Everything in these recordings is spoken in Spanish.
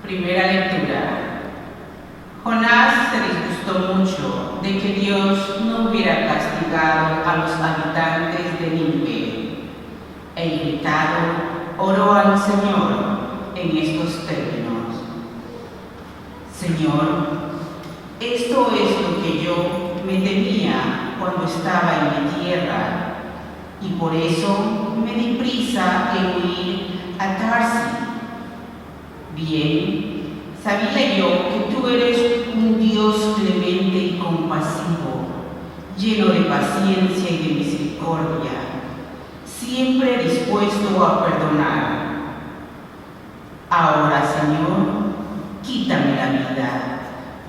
Primera lectura. Jonás se disgustó mucho de que Dios no hubiera castigado a los habitantes de Nínive, e irritado oró al Señor en estos términos: Señor, esto es lo que yo me temía cuando estaba en mi tierra, y por eso me di prisa en huir a Tarsis. Bien, sabía yo que tú eres un Dios clemente y compasivo, lleno de paciencia y de misericordia, siempre dispuesto a perdonar. Ahora, Señor, quítame la vida,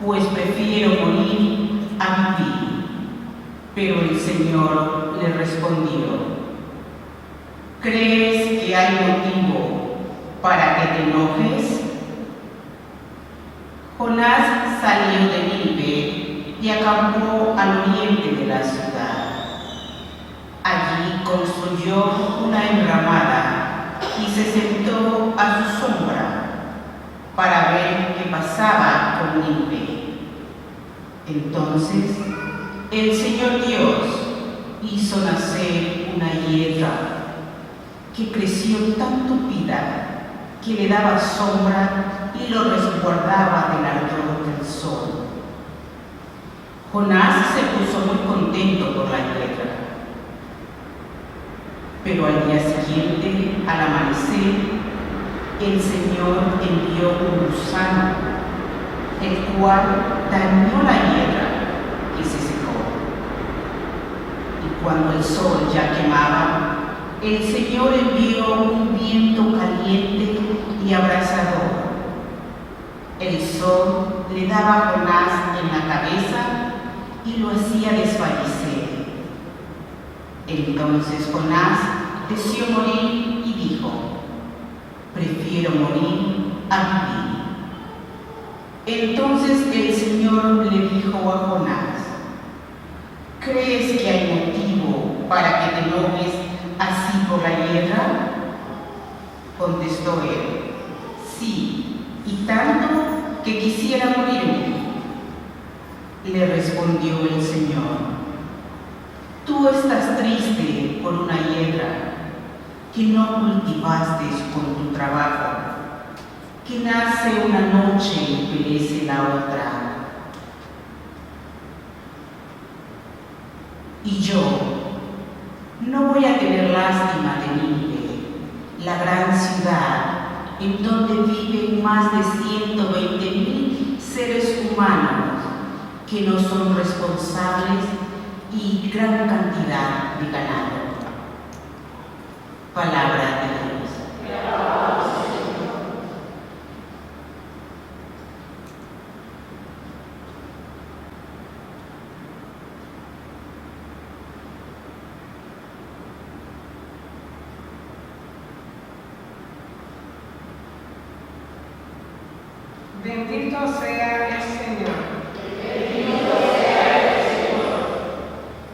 pues prefiero morir a vivir. Pero el Señor le respondió: ¿crees que hay motivo para que te enojes? Jonás salió de Nínive y acampó al oriente de la ciudad. Allí construyó una enramada y se sentó a su sombra para ver qué pasaba con Nínive. Entonces el Señor Dios hizo nacer una hiedra que creció tan tupida que le daba sombra y lo resguardaba del ardor del sol. Jonás se puso muy contento por la hiedra. Pero al día siguiente, al amanecer, el Señor envió un gusano, el cual dañó la hiedra y se secó. Y cuando el sol ya quemaba, el Señor envió un viento caliente y abrasador. El sol le daba a Jonás en la cabeza y lo hacía desfallecer. Entonces Jonás deseó morir y dijo: prefiero morir a vivir. Entonces el Señor le dijo a Jonás: ¿crees que hay motivo para que te enojes así por la hiedra? Contestó él: sí, y tanto que quisiera morirme. Le respondió el Señor: tú estás triste por una hiedra que no cultivaste con tu trabajo, que nace una noche y perece la otra. Y yo no voy a tener lástima de Nínive, la gran ciudad en donde viven más de 120,000 seres humanos que no son responsables y gran cantidad de ganado. Palabra de Dios. Bendito sea el Señor. Bendito sea el Señor.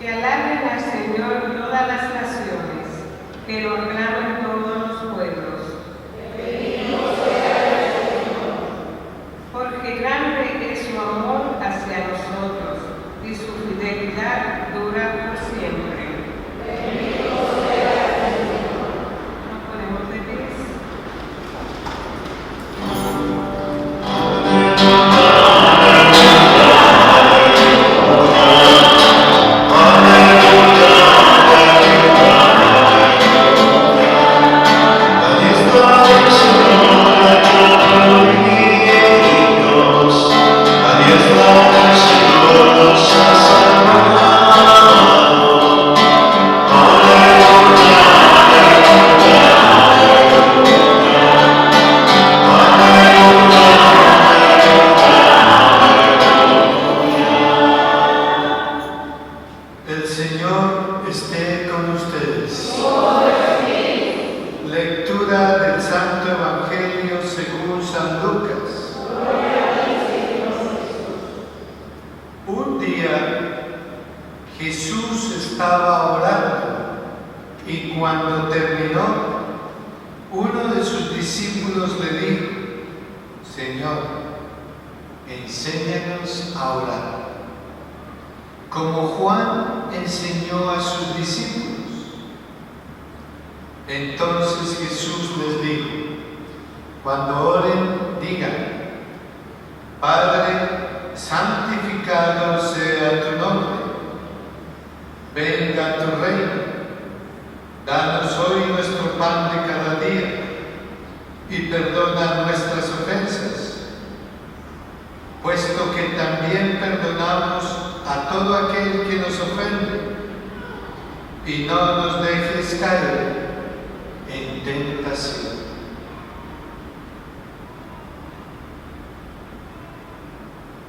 Que alaben al Señor todas las naciones, que lo aclamen todos los pueblos. Bendito sea el Señor. Porque grande es su amor hacia nosotros, y su fidelidad dura por siempre. Bendito sea el Señor. Nos ponemos de pie. El Señor esté con ustedes. Lectura del Santo Evangelio según San Lucas. Un día Jesús estaba orando y cuando terminó, uno de sus discípulos le dijo: Señor, enséñanos a orar, como Juan enseñó a sus discípulos. Entonces Jesús les dijo: cuando oren, digan: Padre, santificado sea tu nombre, venga tu reino, danos hoy nuestro pan de cada día, y perdona nuestras ofensas, puesto que también perdonamos a todo aquel que nos ofende, y no nos dejes caer en tentación.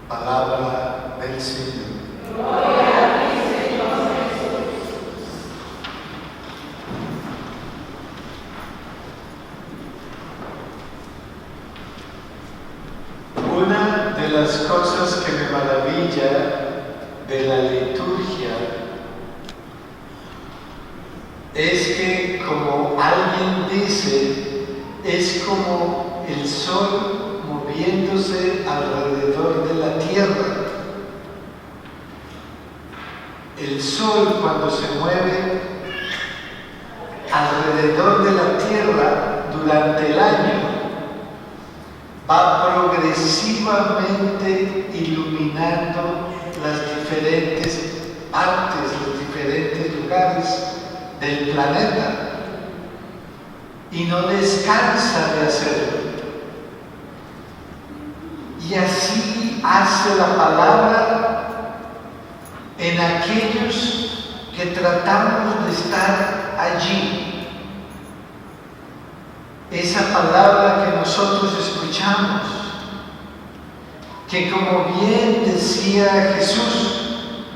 Palabra del Señor. Gloria a ti, Señor Jesús. Una de las cosas que me maravilla de la liturgia es que, como alguien dice, es como el sol moviéndose alrededor de la tierra. El sol, cuando se mueve alrededor de la tierra durante el año, va progresivamente iluminando las diferentes partes, los diferentes lugares del planeta, y no descansa de hacerlo. Y así hace la palabra en aquellos que tratamos de estar allí. Esa palabra que nosotros escuchamos, que, como bien decía Jesús,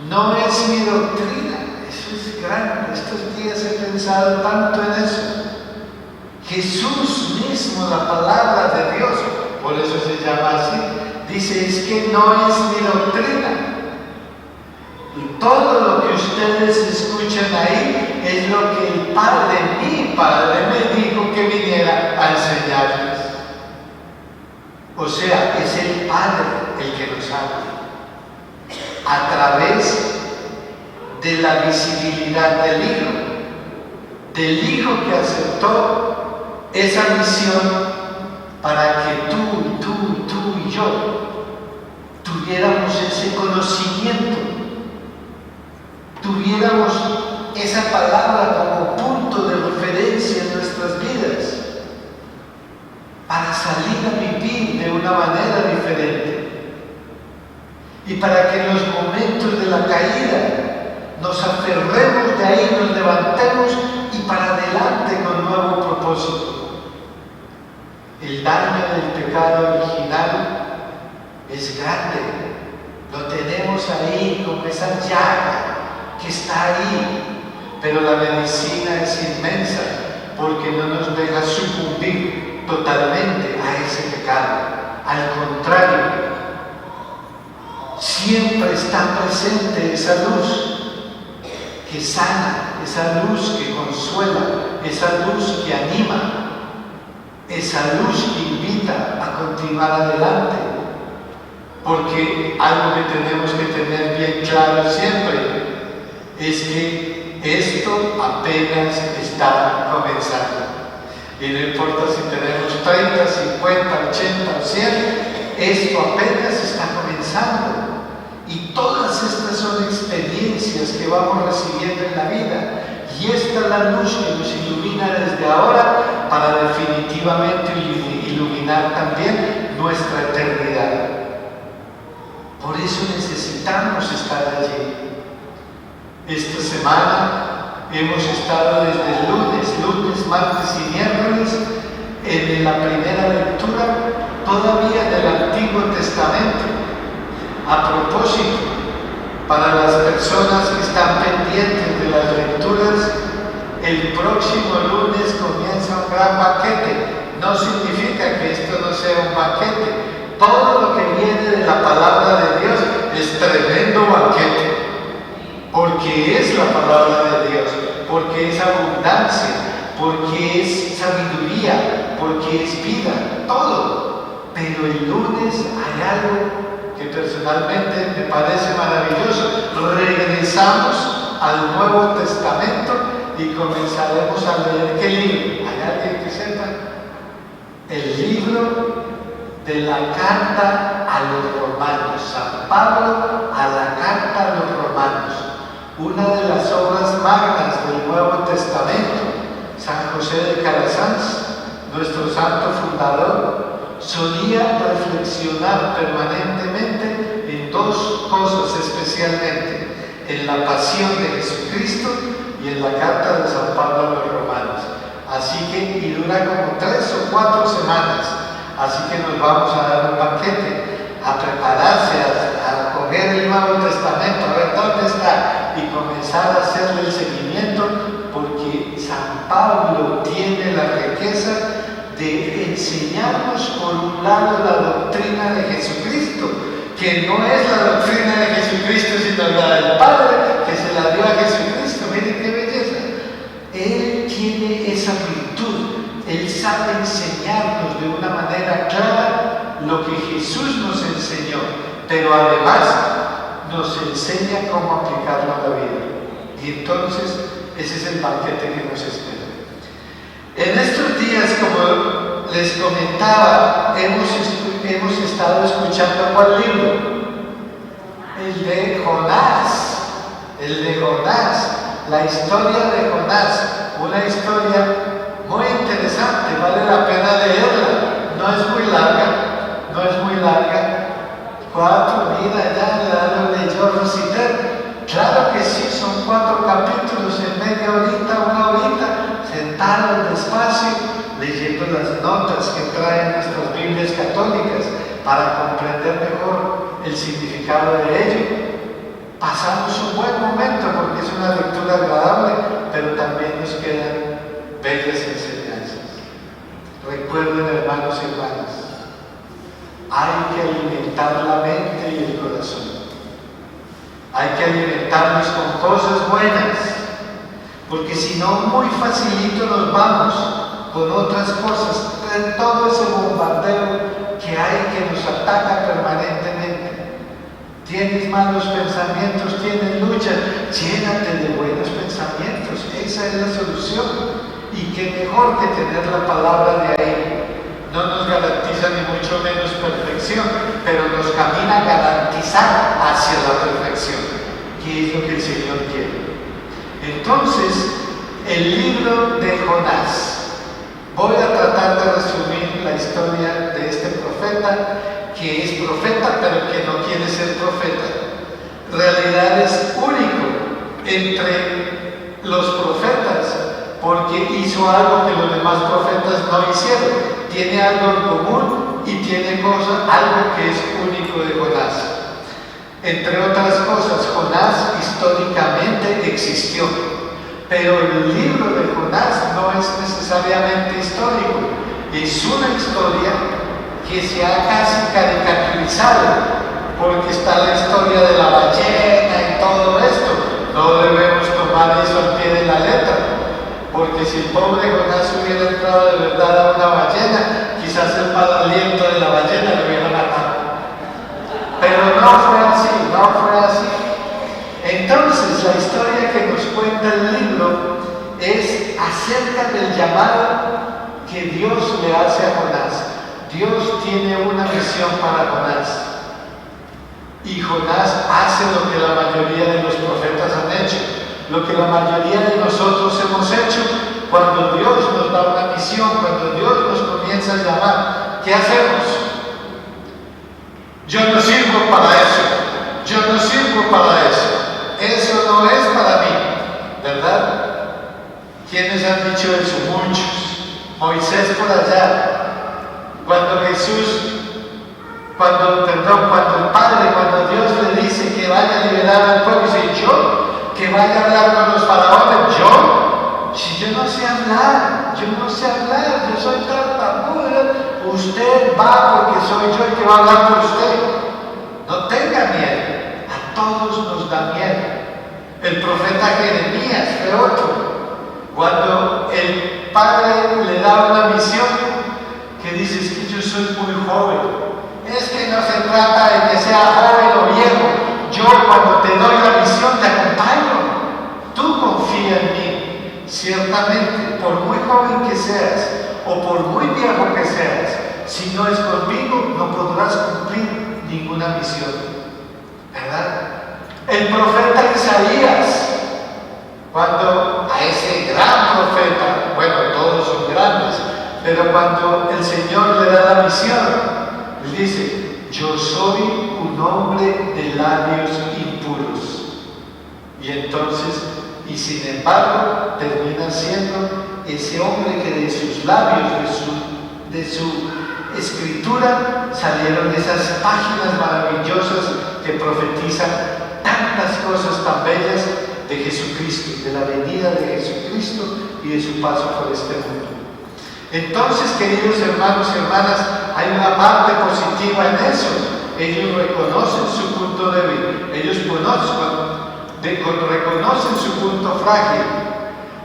no es mi doctrina. Eso es grande. Estos días he pensado tanto en eso. Jesús mismo, la palabra de Dios, por eso se llama así, dice: es que no es mi doctrina. Y todo lo que ustedes escuchan ahí es lo que el Padre, mi Padre, me dijo que viniera a enseñarles. O sea, es el Padre el que nos habla a través de la visibilidad del Hijo que aceptó esa misión para que tú y yo tuviéramos ese conocimiento, tuviéramos esa palabra como punto de referencia en nuestras vidas, para salir a vivir de una manera diferente, y para que en los momentos de la caída nos aferremos de ahí, nos levantemos y para adelante con nuevo propósito. El daño del pecado original es grande, lo tenemos ahí como esa llaga que está ahí, pero la medicina es inmensa porque no nos deja sucumbir totalmente a ese pecado. Al contrario, siempre está presente esa luz que sana, esa luz que consuela, esa luz que anima, esa luz que invita a continuar adelante. Porque algo que tenemos que tener bien claro siempre es que esto apenas está comenzando. Y no importa si tenemos 30, 50, 80 o 100, esto apenas está comenzando. Y todas estas son experiencias que vamos recibiendo en la vida. Y esta es la luz que nos ilumina desde ahora para definitivamente iluminar también nuestra eternidad. Por eso necesitamos estar allí. Esta semana hemos estado desde el lunes, martes y miércoles en la primera lectura todavía del Antiguo Testamento. A propósito, para las personas que están pendientes de las lecturas, el próximo lunes comienza un gran banquete. No significa que esto no sea un banquete. Todo lo que viene de la palabra de Dios es tremendo banquete, porque es la palabra de Dios, porque es abundancia, porque es sabiduría, porque es vida, todo. pero el lunes hay algo que personalmente me parece maravilloso. Regresamos al Nuevo Testamento y comenzaremos a leer. ¿Qué libro? ¿Hay alguien que sepa? El libro de la carta a los romanos. San Pablo a la carta a los romanos. Una de las obras magnas del Nuevo Testamento. San José de Calasanz, nuestro santo fundador, solía reflexionar permanentemente en dos cosas especialmente: en la pasión de Jesucristo y en la carta de San Pablo a los romanos. Así que, y dura como 3 o 4 semanas, así que nos vamos a dar un banquete, a prepararse, a coger el Nuevo Testamento, a ver dónde está y comenzar a hacerle el seguimiento, porque San Pablo tiene la riqueza de enseñarnos por un lado la doctrina de Jesucristo, que no es la doctrina de Jesucristo, sino la del Padre, que se la dio a Jesucristo. Miren qué belleza. Él tiene esa virtud, Él sabe enseñarnos de una manera clara lo que Jesús nos enseñó, pero además nos enseña cómo aplicarlo a la vida. Y entonces ese es el banquete que nos espera. En estos días, como les comentaba, hemos estado escuchando ¿cuál libro? El de Jonás. El de Jonás, la historia de Jonás, una historia muy interesante, vale la pena leerla. No es muy larga, no es muy larga. 4, mira, ya lo leyó Rositer. Claro que sí, son 4 capítulos en media horita, 1 horita, sentados despacio, leyendo las notas que traen nuestras Biblias católicas para comprender mejor el significado de ello. Pasamos un buen momento porque es una lectura agradable, pero también nos quedan bellas enseñanzas. Recuerden, hermanos y hermanas, hay que alimentar la mente y el corazón. Hay que alimentarnos con cosas buenas, porque si no, muy facilito nos vamos con otras cosas, en todo ese bombardeo que hay que nos ataca permanentemente. Tienes malos pensamientos, tienes lucha, llénate de buenos pensamientos, esa es la solución. Y qué mejor que tener la palabra de ahí. No nos garantiza ni mucho menos perfección, pero nos camina a garantizar hacia la perfección, que es lo que el Señor quiere. Entonces, el libro de Jonás. Voy a tratar de resumir la historia de este profeta, que es profeta, pero que no quiere ser profeta. En realidad es único entre los profetas, porque hizo algo que los demás profetas no hicieron. Tiene algo en común y tiene algo que es único de Jonás. Entre otras cosas, Jonás históricamente existió, pero el libro de Jonás no es necesariamente histórico, es una historia que se ha casi caricaturizado, porque está la historia de la ballena y todo esto. No debemos tomar eso al pie de la letra, porque si el pobre Jonás hubiera entrado de verdad a una ballena, quizás el mal aliento de la ballena lo hubiera matado. Pero no fue así, no fue así. Entonces, la historia que nos cuenta el libro es acerca del llamado que Dios le hace a Jonás. Dios tiene una misión para Jonás. Y Jonás hace lo que la mayoría de los profetas han hecho, lo que la mayoría de nosotros hemos hecho cuando Dios nos da una misión, cuando Dios nos comienza a llamar. ¿Qué hacemos? Yo no sirvo para eso, yo no sirvo para eso no es para mí, ¿verdad? ¿Quiénes han dicho eso? Muchos. Moisés por allá, cuando Dios le dice que vaya a liberar al pueblo, dice: yo, que vaya a hablar con los faraones, si yo no sé hablar, yo soy tartamudo, usted va porque soy yo el que va a hablar por usted. No tenga miedo, a todos nos da miedo. El profeta Jeremías fue otro. Cuando el padre le da una misión, que que dices que yo soy muy joven. Es que no se trata de que sea joven o viejo. Yo cuando te doy la misión te acompaño. Tú confía en mí. Ciertamente, por muy joven que seas o por muy viejo que seas, si no es conmigo, no podrás cumplir ninguna misión. ¿Verdad? El profeta Isaías, cuando a ese gran profeta, bueno, todos son grandes, pero cuando el Señor le da la misión, él dice: yo soy un hombre de labios impuros. Y entonces, y sin embargo, termina siendo ese hombre que de sus labios, de su escritura, salieron esas páginas maravillosas que profetizan tantas cosas tan bellas de Jesucristo, de la venida de Jesucristo y de su paso por este mundo. Entonces, queridos hermanos y hermanas, hay una parte positiva en eso. Ellos reconocen su punto débil, ellos reconocen su punto frágil,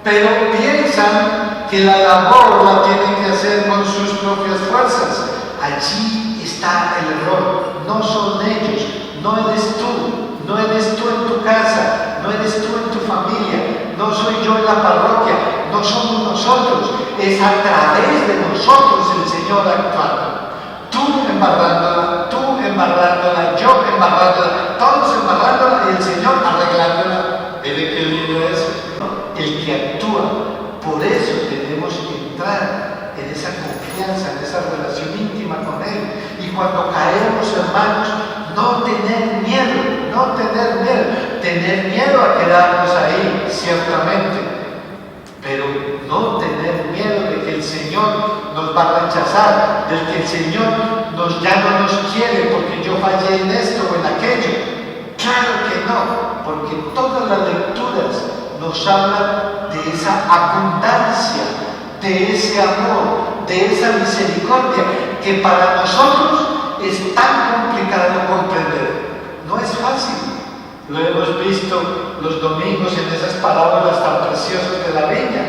pero piensan que la labor la tienen que hacer con sus propias fuerzas. Allí está el error. No son ellos, no eres tú, no eres tú en tu casa, no eres tú en tu familia, no soy yo en la parroquia, no somos nosotros, es a través de nosotros el Señor actuando. Tú embarrándola, yo embarrándola, todos embarrándola y el Señor arreglándola. ¿Ve qué lindo es? El que actúa. Por eso tenemos que entrar en esa confianza, en esa relación íntima con Él. Y cuando caemos, hermanos, no tener miedo, tener miedo a quedarnos ahí, ciertamente, pero no tener miedo de que el Señor nos va a rechazar, de que el Señor ya no nos quiere porque yo fallé en esto o en aquello. Claro que no, porque todas las lecturas nos hablan de esa abundancia, de ese amor, de esa misericordia que para nosotros es tan complicado comprender. No es fácil. Lo hemos visto los domingos en esas parábolas tan preciosas de la viña.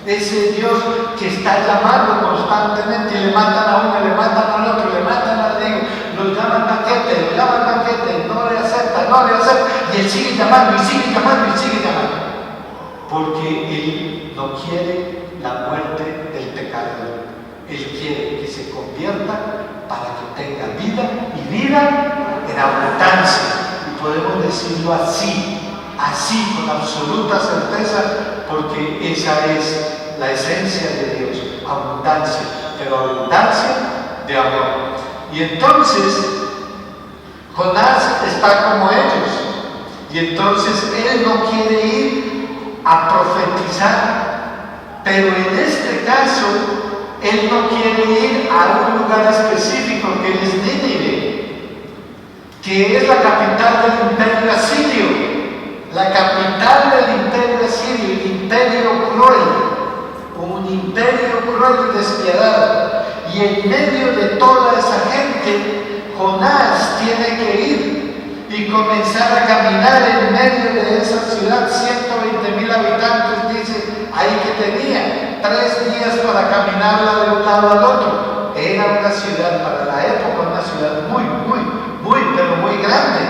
Ese Dios que está llamando constantemente y le mandan a uno, le mandan al otro, le mandan al hijo, lo llaman banquete, no le acepta, y él sigue llamando y sigue llamando y sigue llamando. Porque Él no quiere la muerte del pecador. Él quiere que se convierta para que tenga vida y vida en abundancia. Y podemos decirlo así con absoluta certeza, porque esa es la esencia de Dios, abundancia, pero abundancia de amor. Y entonces Jonás está como ellos, y entonces él no quiere ir a profetizar, pero en este caso él no quiere ir a un lugar específico que es Nínive, que es la capital del imperio asirio. La capital del imperio asirio, el imperio cruel, un imperio cruel y despiadado. Y en medio de toda esa gente, Jonás tiene que ir y comenzar a caminar en medio de esa ciudad, 120,000 habitantes, dice ahí que tenía 3 días para caminarla de un lado al otro. Era una ciudad para la época, una ciudad pero muy grande.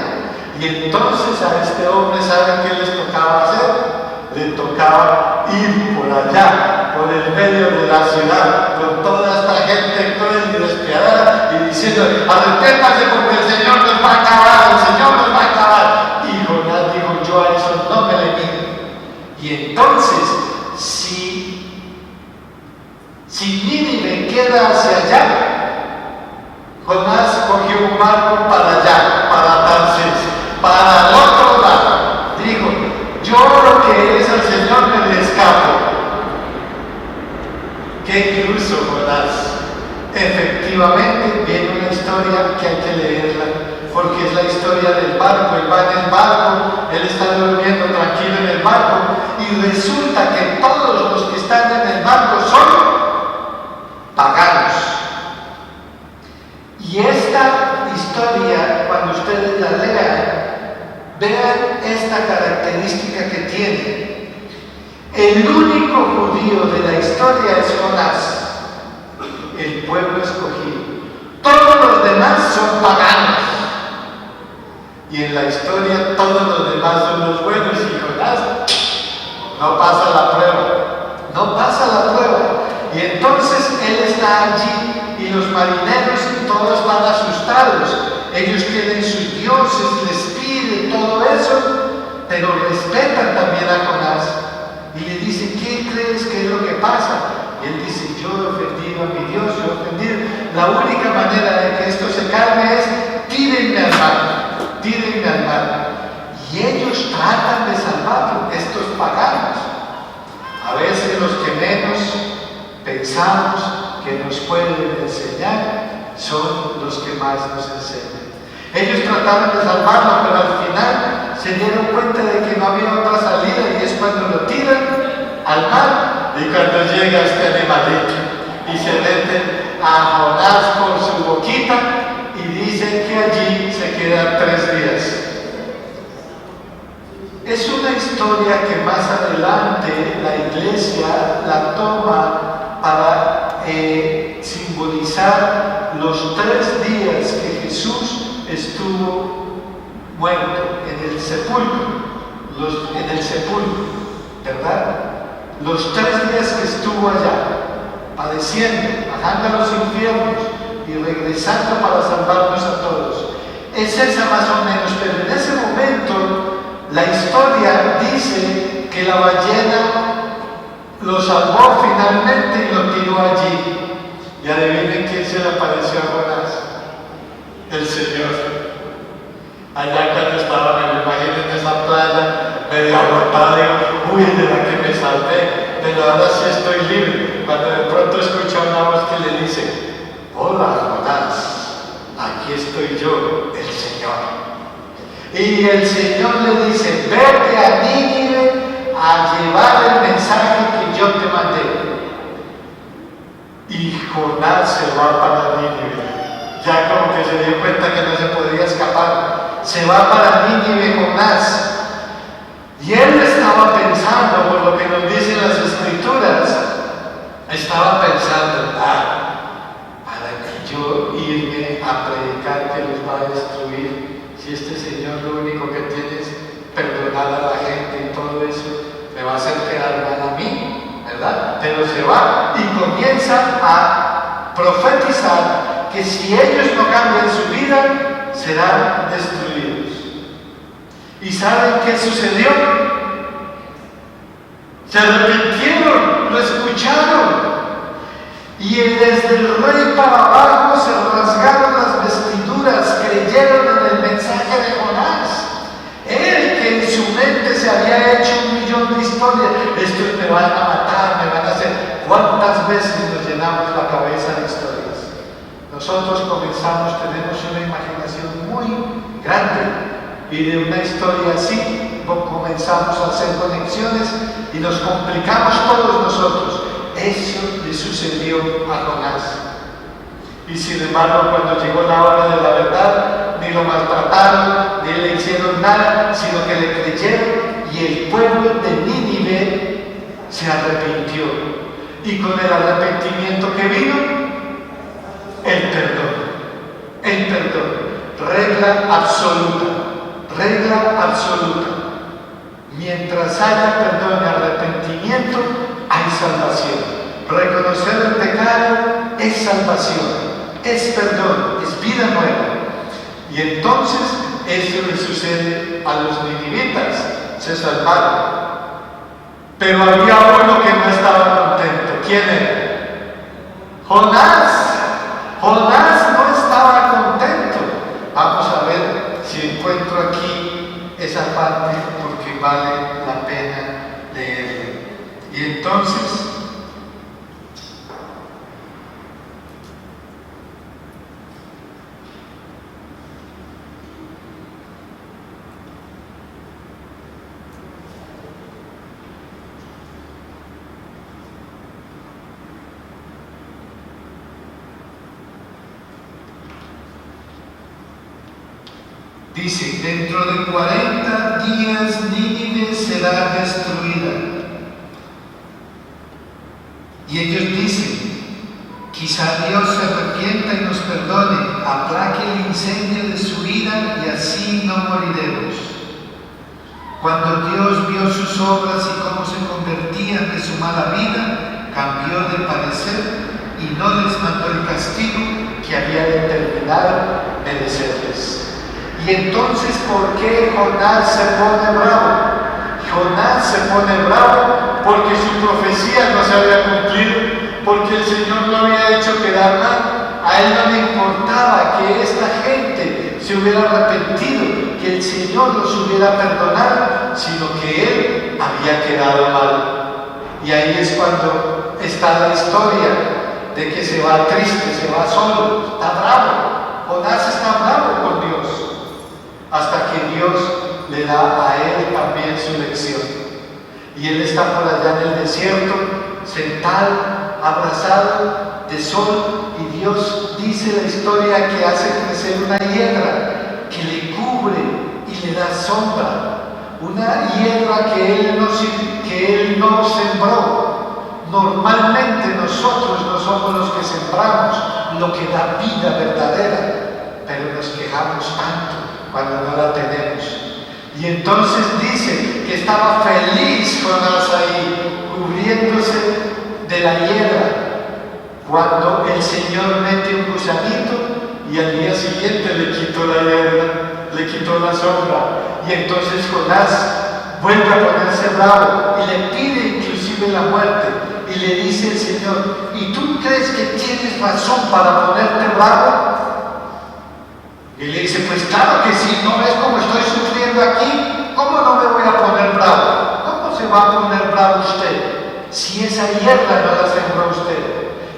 Y entonces a este hombre, ¿saben qué les tocaba hacer? Le tocaba ir por allá, por el medio de la ciudad, con toda esta gente cruel y despiadada, y diciendo: arrepéntanse porque el Señor nos va a acabar, el Señor nos va a acabar. Y Jonás dijo: yo a eso no me le mido. Y entonces, si Nínive queda hacia allá, Jonás cogió un barco para allá, para Tarsis, para el otro lado. Dijo: yo lo que es al Señor me le escapo. Qué incluso Jonás. Efectivamente viene una historia que hay que leerla, porque es la historia del barco. Él va en el barco, él está durmiendo tranquilo en el barco, y resulta que todos los que están en el barco son paganos. Y esta historia, cuando ustedes la lean, vean esta característica que tiene. El único judío de la historia es Jonás. El el pueblo escogido. Todos los demás son paganos. Y en la historia todos los demás son los buenos y Jonás no pasa la prueba. No pasa la prueba. Y entonces él está allí y los marineros y todos van asustados. Ellos tienen sus dioses, les piden todo eso, pero respetan también a Jonás. Y le dicen, ¿qué crees que es lo que pasa? Y él dice, yo he ofendido a mi Dios, yo he ofendido. La única manera de que esto se calme es, tírenme al mar, tírenme al mar. Y ellos tratan de salvarlo, estos paganos. A veces los que menos pensamos que nos pueden enseñar son los que más nos enseñan. Ellos trataron de salvarlo, pero al final se dieron cuenta de que no había otra salida y es cuando lo tiran al mar. Y cuando llega este animalito y se meten a Jonás por su boquita y dicen que allí se quedan 3 días. Es una historia que más adelante la iglesia la toma para simbolizar los 3 días que Jesús estuvo muerto en el sepulcro, ¿verdad? Los 3 días que estuvo allá, padeciendo, bajando a los infiernos y regresando para salvarnos a todos. Es esa más o menos, pero en ese momento la historia dice que la ballena lo salvó finalmente y lo tiró allí. Y adivinen quién se le apareció a Jonás. El Señor. Allá cuando estaba, me lo imagino en esa playa, medio agotado, digo, uy, de la que me salvé, pero ahora sí estoy libre. Cuando de pronto escucha una voz que le dice, hola Jonás, aquí estoy yo, el Señor. Y el Señor le dice, vete a Nínive a llevar el mensaje que yo te mandé. Y Jonás se va para Nínive. Ya como que se dio cuenta que no se podía escapar. Se va para Nínive Jonás. Y él estaba pensando, por lo que nos dicen las Escrituras, estaba pensando, para que yo irme a predicar que los va a destruir. Si este Señor lo único que tiene es perdonar a la gente y todo eso, me va a hacer quedar mal a mí, ¿verdad? Pero se va y comienza a profetizar que si ellos no cambian su vida, serán destruidos. ¿Y saben qué sucedió? Se arrepintieron, lo escucharon. Y desde el rey para abajo se rasgaron las vestiduras, creyeron en el mensaje de Jonás. Él que en su mente se había hecho 1.000.000 de historias, estos me van a matar, me van a hacer. ¿Cuántas veces nos llenamos la cabeza de historias? Nosotros tenemos una imaginación muy grande y de una historia así comenzamos a hacer conexiones y nos complicamos todos nosotros. Eso le sucedió a Jonás. Y sin embargo, cuando llegó la hora de la verdad, ni lo maltrataron, ni le hicieron nada, sino que le creyeron y el pueblo de Nínive se arrepintió. Y con el arrepentimiento que vino, el perdón. El perdón. Regla absoluta. Regla absoluta. Mientras haya perdón y arrepentimiento, hay salvación. Reconocer el pecado es salvación, es perdón, es vida nueva. Y entonces eso le sucede a los ninivitas, se salvaron. Pero había uno que no estaba contento. ¿Quién era? Jonás. Jonás no estaba contento. Vamos a ver si encuentro aquí esa parte porque vale la pena leerla. Y entonces dice, dentro de 40 días Nínive será destruida. Y ellos dicen, Quizá Dios se arrepienta y nos perdone, aplaque el incendio de su ira y así no moriremos. Cuando Dios vio sus obras y cómo se convertían de su mala vida, cambió de parecer y no les mandó el castigo que había determinado merecerles. Y entonces, ¿por qué Jonás se pone bravo? Jonás se pone bravo porque su profecía no se había cumplido, porque el Señor lo había hecho quedar mal. A él no le importaba que esta gente se hubiera arrepentido, que el Señor los hubiera perdonado, sino que él había quedado mal. Y ahí es cuando está la historia de que se va triste, se va solo, está bravo. Jonás está bravo con Dios, hasta que Dios le da a él también su lección. Y él está por allá en el desierto, sentado, abrazado de sol, y Dios dice la historia que hace crecer una hiedra que le cubre y le da sombra. Una hiedra que él no sembró. Normalmente nosotros no somos los que sembramos lo que da vida verdadera, pero nos quejamos tanto cuando no la tenemos. Y entonces dice que estaba feliz Jonás ahí, cubriéndose de la hiedra, cuando el Señor mete un gusanito y al día siguiente le quitó la hiedra, le quitó la sombra. Y entonces Jonás vuelve a ponerse bravo y le pide inclusive la muerte. Y le dice el Señor: ¿y tú crees que tienes razón para ponerte bravo? Y le dice: pues claro que sí, ¿no ves cómo estoy sufriendo aquí? ¿Cómo no me voy a poner bravo? ¿Cómo se va a poner bravo usted si esa hierba no la sembró usted?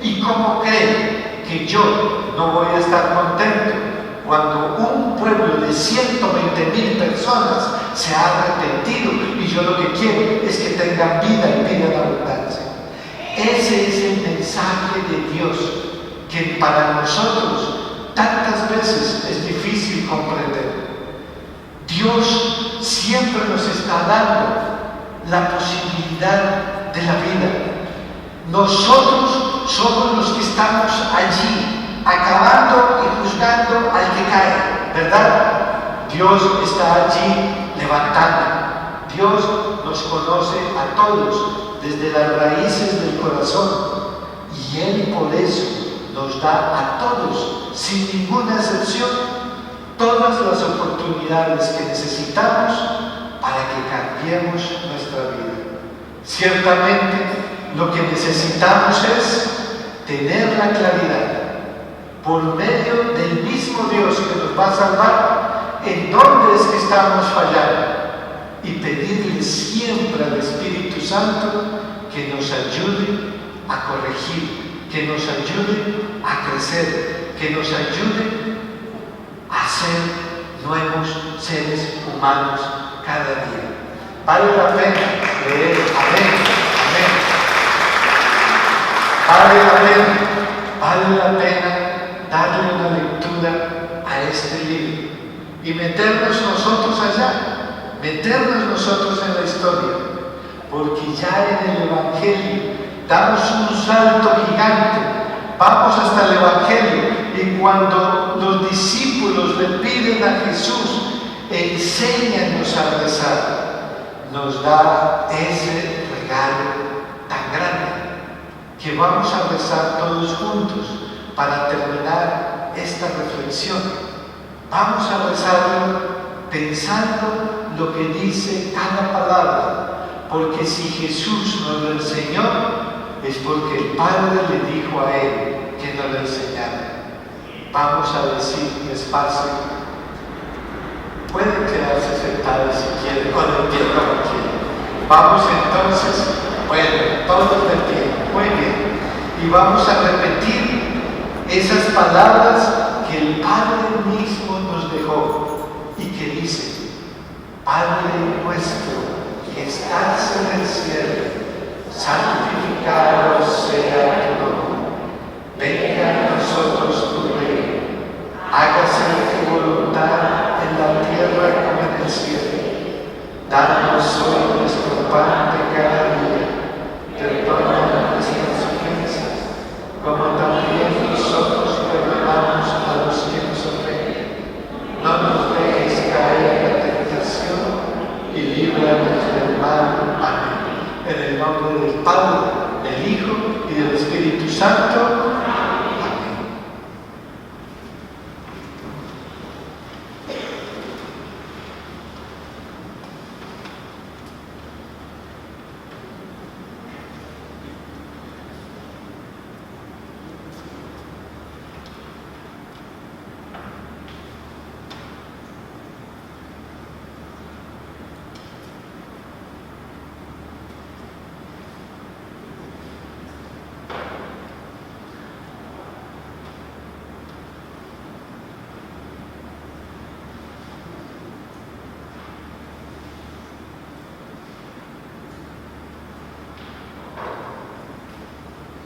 ¿Y cómo cree que yo no voy a estar contento cuando un pueblo de 120,000 personas se ha arrepentido y yo lo que quiero es que tengan vida y vida en abundancia? Ese es el mensaje de Dios que para nosotros tantas veces es difícil comprender. Dios siempre nos está dando la posibilidad de la vida. Nosotros somos los que estamos allí, acabando y juzgando al que cae, ¿verdad? Dios está allí levantando. Dios nos conoce a todos desde las raíces del corazón, y Él por eso nos da a todos, sin ninguna excepción, todas las oportunidades que necesitamos para que cambiemos nuestra vida. Ciertamente, lo que necesitamos es tener la claridad, por medio del mismo Dios que nos va a salvar, en dónde es que estamos fallando, y pedirle siempre al Espíritu Santo que nos ayude a corregir, que nos ayude a crecer, que nos ayude a ser nuevos seres humanos cada día. Vale la pena leer. Amén. Amén. Vale la pena darle una lectura a este libro y meternos nosotros allá, meternos nosotros en la historia, porque ya en el Evangelio damos un salto gigante, vamos hasta el Evangelio, y cuando los discípulos le piden a Jesús: enséñanos a rezar, nos da ese regalo tan grande, que vamos a rezar todos juntos para terminar esta reflexión. Vamos a rezarlo pensando lo que dice cada palabra, porque si Jesús nos lo enseñó, es porque el Padre le dijo a Él que nos lo enseñara. Vamos a decir despacio. Pueden quedarse sentados si quieren, o de pie como quieren. Vamos entonces, bueno, todos de pie, muy bien. Y vamos a repetir esas palabras que el Padre mismo nos dejó y que dice: Padre nuestro que estás en el cielo, santificado sea tu nombre. Venga a nosotros tu reino. Hágase